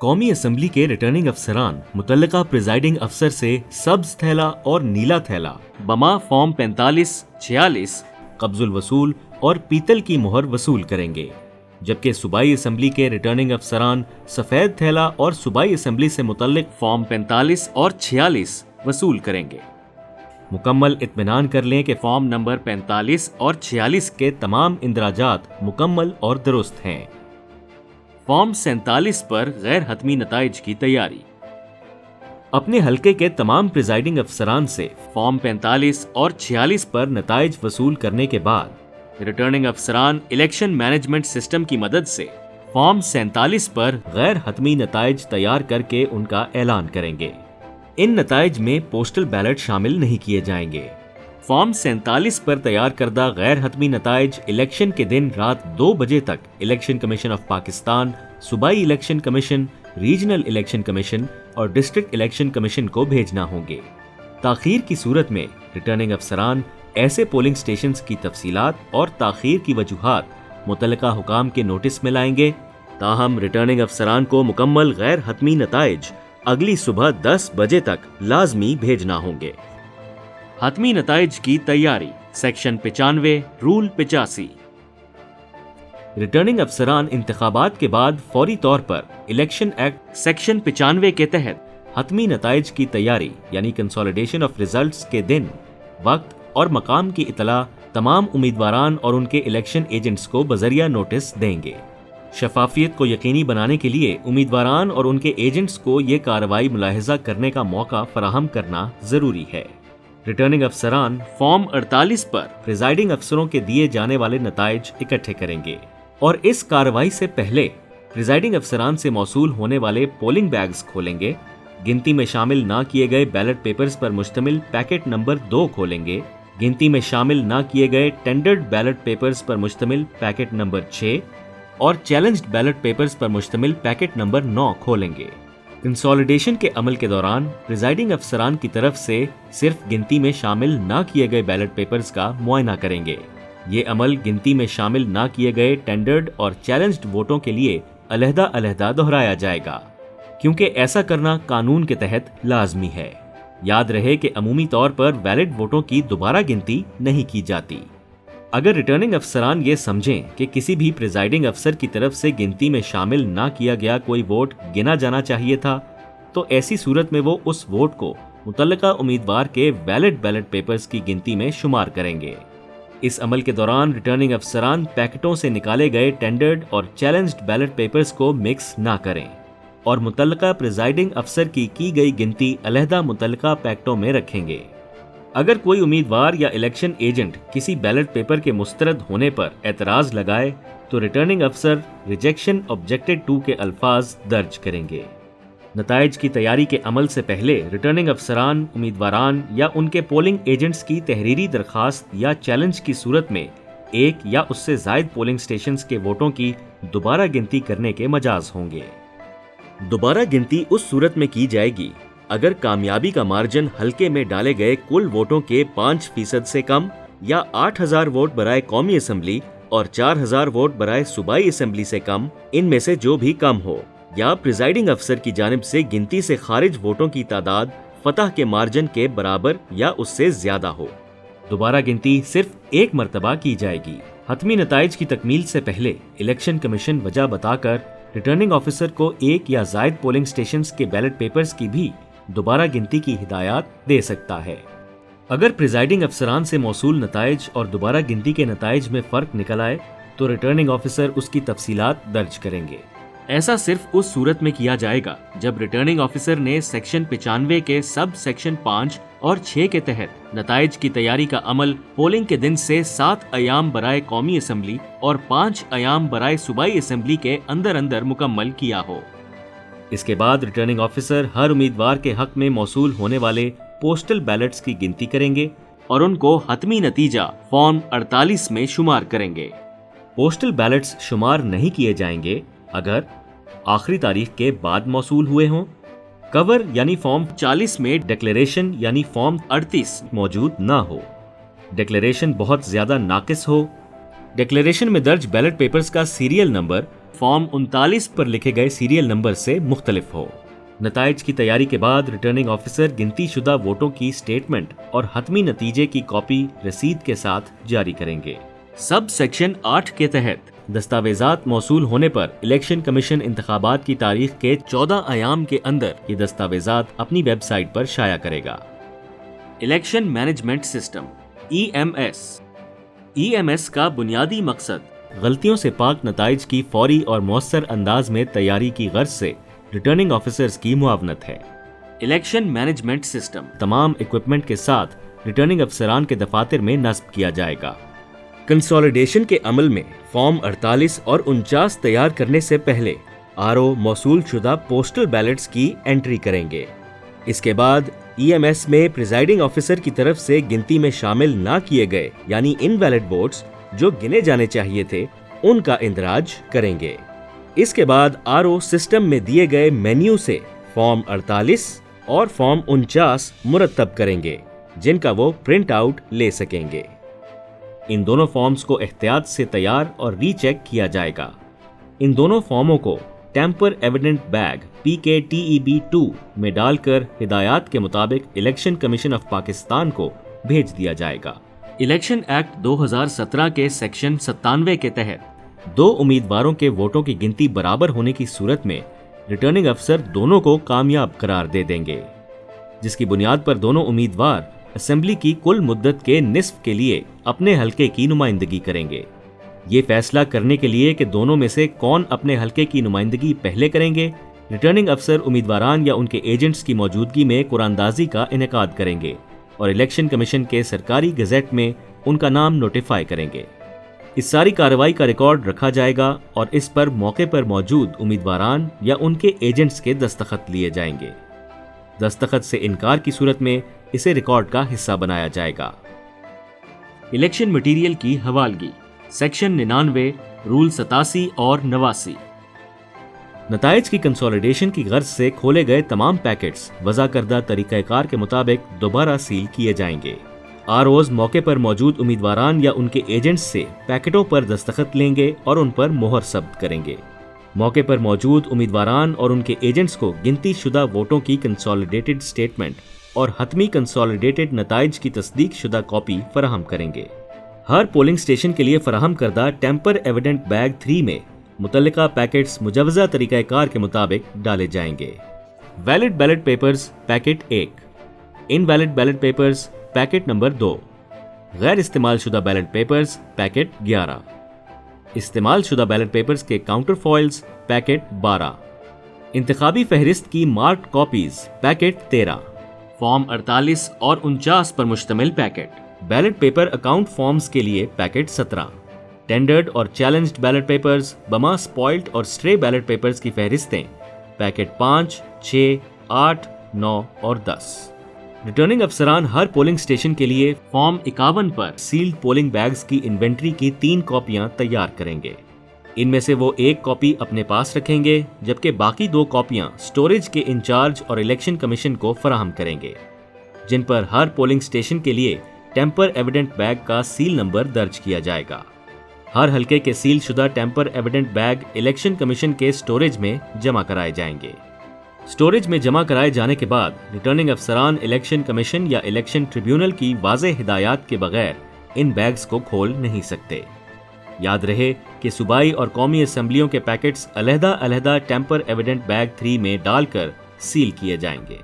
कौमी असम्बली के रिटर्निंग अफसरान मुतल्लिका प्रिजाइडिंग अफसर से सब्ज थैला और नीला थैला बमा फॉर्म 45-46 कब्जुल वसूल और पीतल की मोहर वसूल करेंगे, जबकि सूबाई असम्बली के रिटर्निंग अफसरान सफ़ेद थैला और सूबाई असम्बली से मुतल्लिक फॉर्म 45 और 46 वसूल करेंगे। मुकम्मल इत्मीनान कर लें कि फॉर्म नंबर 45 और 46 के तमाम इंदराजात मुकम्मल और दुरुस्त हैं। फॉर्म 47 पर गैर हतमी नताइज की तैयारी। अपने हलके के तमाम प्रिजाइडिंग अफसरान से फॉर्म 45 और 46 पर नताइज वसूल करने के बाद रिटर्निंग अफसरान इलेक्शन मैनेजमेंट सिस्टम की मदद से फॉर्म 47 पर गैर हतमी नताइज तैयार करके उनका ऐलान करेंगे। इन नताइज में पोस्टल बैलेट शामिल नहीं किए जाएंगे। फॉर्म 47 पर तैयार करदा गैर हतमी नताइज इलेक्शन के दिन रात 2 बजे तक इलेक्शन कमीशन ऑफ पाकिस्तान, सूबाई election commission, regional election commission और डिस्ट्रिक्ट इलेक्शन कमीशन को भेजना होंगे। ताखीर की सूरत में रिटर्निंग अफसरान ऐसे पोलिंग स्टेशंस की तफसीलात और ताखीर की वजूहात मुतल्लिका हुकाम के नोटिस में लाएंगे। ताहम रिटर्निंग अफसरान को मुकम्मल गैर हतमी नताइज अगली सुबह 10 बजे तक लाजमी भेजना होंगे। हतमी नताइज की तैयारी। Section 95 rule 85। रिटर्निंग अफसरान इंतखाबात के बाद फौरी तौर पर इलेक्शन एक्ट सेक्शन 95 के तहत हतमी नताइज की तैयारी यानी कंसोलिडेशन ऑफ रिजल्ट्स के दिन, वक्त और मकाम की इतला तमाम उम्मीदवारान और उनके इलेक्शन एजेंट्स को बजरिया नोटिस देंगे। शफाफियत को यकीनी बनाने के लिए उम्मीदवारान और उनके एजेंट्स को ये कार्रवाई मुलाहिजा करने का मौका फराहम करना जरूरी है। रिटर्निंग अफसरान फॉर्म 48 पर प्रिजाइडिंग अफसरों के दिए जाने वाले नताइज इकट्ठे करेंगे और इस कार्रवाई से पहले प्रिजाइडिंग अफसरान से मौसूल होने वाले पोलिंग बैग्स खोलेंगे। गिनती में शामिल ना किए गए बैलेट पेपर्स पर मुश्तमिल पैकेट नंबर 2 खोलेंगे। गिनती में शामिल ना किए गए टेंडर्ड बैलेट पेपर्स पर मुश्तमिल पैकेट नंबर 6 और चैलेंज्ड बैलेट पेपर्स पर मुश्तमिल पैकेट नंबर 9 खोलेंगे। कंसोलिडेशन के अमल के दौरान प्रिजाइडिंग अफसरान की तरफ से सिर्फ गिनती में शामिल ना किए गए बैलेट पेपर्स का मुआयना करेंगे। ये अमल गिनती में शामिल ना किए गए टेंडर्ड और चैलेंज्ड वोटों के लिए अलहदा-अलहदा दोहराया जाएगा, क्योंकि ऐसा करना कानून के तहत लाजमी है। याद रहे कि अमूमी तौर पर वैलिड वोटों की दोबारा गिनती नहीं की जाती। अगर रिटर्निंग अफसरान ये समझें कि किसी भी प्रिजाइडिंग अफसर की तरफ से गिनती में शामिल ना किया गया कोई वोट गिना जाना चाहिए था, तो ऐसी सूरत में वो उस वोट को मुतल्लिका उम्मीदवार के वैलिड बैलेट पेपर्स की गिनती में शुमार करेंगे। इस अमल के दौरान रिटर्निंग अफसरान पैकेटों से निकाले गए टेंडर्ड और चैलेंज्ड बैलेट पेपर्स को मिक्स ना करें और मुतल्लिका प्रिजाइडिंग अफसर की गई गिनती अलहदा मुतल्लिका पैकेटों में रखेंगे। अगर कोई उम्मीदवार या इलेक्शन एजेंट किसी बैलेट पेपर के मुस्तरद होने पर एतराज लगाए तो रिटर्निंग अफसर रिजेक्शन ऑब्जेक्टेड टू के अल्फाज दर्ज करेंगे। नताइज की तैयारी के अमल से पहले रिटर्निंग अफसरान उम्मीदवारान या उनके पोलिंग एजेंट्स की तहरीरी दरखास्त या चैलेंज की सूरत में एक या उससे जायद पोलिंग स्टेशंस के वोटों की दोबारा गिनती करने के मजाज होंगे। दोबारा गिनती उस सूरत में की जाएगी अगर कामयाबी का मार्जिन हलके में डाले गए कुल वोटों के 5% से कम या 8,000 वोट बराए कौमी असम्बली और 4,000 वोट बराए सूबाई असम्बली से कम, इनमें से जो भी कम हो, या प्रिजाइडिंग अफसर की जानिब से गिनती से खारिज वोटों की तादाद फतह के मार्जिन के बराबर या उससे ज्यादा हो। दोबारा गिनती सिर्फ एक मरतबा की जाएगी। हतमी नताइज की तकमील से पहले इलेक्शन कमीशन वजह बताकर रिटर्निंग ऑफिसर को एक या जायद पोलिंग स्टेशंस के बैलेट पेपर्स की भी दोबारा गिनती की हिदायत दे सकता है। अगर प्रिजाइडिंग अफसरान से मौसूल नताइज और दोबारा गिनती के नताइज में फ़र्क निकल आए तो रिटर्निंग ऑफिसर उसकी तफसीलात दर्ज करेंगे। ऐसा सिर्फ उस सूरत में किया जाएगा जब रिटर्निंग ऑफिसर ने सेक्शन 95 के सब सेक्शन 5 और 6 के तहत नताइज की तैयारी का अमल पोलिंग के दिन से 7 अयाम बराए कौमी असम्बली और 5 अयाम बराए सूबाई असम्बली के अंदर अंदर मुकम्मल किया हो। इसके बाद रिटर्निंग ऑफिसर हर उम्मीदवार के हक में मौसूल होने वाले पोस्टल बैलेट्स की गिनती करेंगे और उनको हतमी नतीजा फॉर्म 48 में शुमार करेंगे। पोस्टल बैलेट्स शुमार नहीं किए जाएंगे अगर आखिरी तारीख के बाद मौसूल हुए हों, कवर यानी फॉर्म 40 में डिक्लेरेशन यानी फॉर्म 38 मौजूद ना हो, डिक्लेरेशन बहुत ज्यादा नाकिस हो, ڈکلیریشن میں درج بیلٹ پیپرز کا سیریل نمبر فارم 39 پر لکھے گئے سیریل نمبر سے مختلف ہو۔ نتائج کی تیاری کے بعد ریٹرننگ آفیسر گنتی شدہ ووٹوں کی سٹیٹمنٹ اور حتمی نتیجے کی کاپی رسید کے ساتھ جاری کریں گے۔ سب سیکشن 8 کے تحت دستاویزات موصول ہونے پر الیکشن کمیشن انتخابات کی تاریخ کے 14 ایام کے اندر یہ دستاویزات اپنی ویب سائٹ پر شائع کرے گا۔ الیکشن مینجمنٹ سسٹم ای ایم ایس کا بنیادی مقصد غلطیوں سے پاک نتائج کی فوری اور مؤثر انداز میں تیاری کی غرض سے ریٹرننگ آفیسرز کی معاونت ہے۔ الیکشن مینجمنٹ سسٹم تمام اکوپمنٹ کے ساتھ ریٹرننگ افسران کے دفاتر میں نصب کیا جائے گا۔ کنسالیڈیشن کے عمل میں فارم 48 اور 49 تیار کرنے سے پہلے موصول شدہ پوسٹل بیلٹس کی انٹری کریں گے۔ اس کے بعد ای ایم ایس میں پریزائڈنگ آفیسر کی طرف سے گنتی میں شامل نہ کیے گئے یعنی انویلڈ ووٹس جو گنے جانے چاہیے تھے ان کا اندراج کریں گے۔ اس کے بعد سسٹم میں دیے گئے مینیو سے فارم 48 اور فارم 49 مرتب کریں گے جن کا وہ پرنٹ آؤٹ لے سکیں گے۔ ان دونوں فارمز کو احتیاط سے تیار اور ری چیک کیا جائے گا۔ ان دونوں فارموں کو ٹیمپر ایویڈنٹ بیگ PKTEB-2 میں ڈال کر ہدایات کے مطابق الیکشن کمیشن آف پاکستان کو بھیج دیا جائے گا۔ الیکشن ایکٹ 2017 کے سیکشن 97 کے تحت 2 امیدواروں کے ووٹوں کی گنتی برابر ہونے کی صورت میں ریٹرننگ افسر دونوں کو کامیاب قرار دے دیں گے، جس کی بنیاد پر دونوں امیدوار اسمبلی کی کل مدت کے نصف کے لیے اپنے حلقے کی نمائندگی کریں گے۔ یہ فیصلہ کرنے کے لیے کہ دونوں میں سے کون اپنے حلقے کی نمائندگی پہلے کریں گے، ریٹرننگ افسر امیدواران یا ان کے ایجنٹس کی موجودگی میں قرآندازی کا انعقاد کریں گے اور الیکشن کمیشن کے سرکاری گزٹ میں ان کا نام نوٹیفائی کریں گے۔ اس ساری کارروائی کا ریکارڈ رکھا جائے گا اور اس پر موقع پر موجود امیدواران یا ان کے ایجنٹس کے دستخط لیے جائیں گے۔ دستخط سے انکار کی صورت میں اسے ریکارڈ کا حصہ بنایا جائے گا۔ الیکشن مٹیریل کی حوالگی سیکشن 99 رول 87 اور 89۔ نتائج کی کنسالیڈیشن کی غرض سے کھولے گئے تمام پیکٹس وضع کردہ طریقہ کار کے مطابق دوبارہ سیل کیے جائیں گے۔ موقع پر موجود امیدواران یا ان کے ایجنٹس سے پیکٹوں پر دستخط لیں گے اور ان پر مہر ثبت کریں گے۔ موقع پر موجود امیدواران اور ان کے ایجنٹس کو گنتی شدہ ووٹوں کی کنسالیڈیٹڈ سٹیٹمنٹ اور حتمی کنسالیڈیٹڈ نتائج کی تصدیق شدہ کاپی فراہم کریں گے۔ ہر پولنگ سٹیشن کے لیے فراہم کردہ ٹیمپر ایویڈنٹ بیگ 3 میں متعلقہ پیکٹس مجوزہ طریقہ کار کے مطابق ڈالے جائیں گے۔ Valid ballot papers packet 1، invalid ballot papers packet number 2، غیر استعمال شدہ بیلٹ پیپرز پیکٹ 11، استعمال شدہ بیلٹ پیپرز کے کاؤنٹر فوائلز پیکٹ 12، انتخابی فہرست کی مارکڈ کاپیز پیکٹ 13، فارم 48 اور 49 پر مشتمل packet, ballot paper account forms کے لیے پیکٹ 17، ٹینڈرڈ اور چیلنجڈ بیلٹ پیپرز بما سپوائلڈ اور سٹرے بیلٹ پیپرز کی فہرستیں پیکٹ 5، 6، 8، 9 اور 10۔ ریٹرننگ افسران ہر پولنگ سٹیشن کے لیے فارم 51 پر سیلڈ پولنگ بیگز کی انوینٹری کی 3 کاپیاں تیار کریں گے۔ ان میں سے وہ 1 کاپی اپنے پاس رکھیں گے جبکہ باقی 2 کاپیاں سٹوریج کے انچارج اور الیکشن کمیشن کو فراہم کریں گے، جن پر ہر پولنگ سٹیشن کے لیے ٹیمپر ایویڈنٹ بیگ کا سیل نمبر درج کیا جائے گا۔ ہر حلقے کے سیل شدہ tamper evident bag election commission کے سٹوریج میں جمع کرائے جائیں گے۔ سٹوریج میں جمع کرائے جانے کے بعد ریٹرننگ افسران الیکشن کمیشن یا الیکشن ٹریبیونل کی واضح ہدایات کے بغیر ان بیگز کو کھول نہیں سکتے۔ یاد رہے کہ صوبائی اور قومی اسمبلیوں کے پیکٹس علیحدہ علیحدہ ٹیمپر ایویڈنٹ بیگ 3 میں ڈال کر سیل کیے جائیں گے۔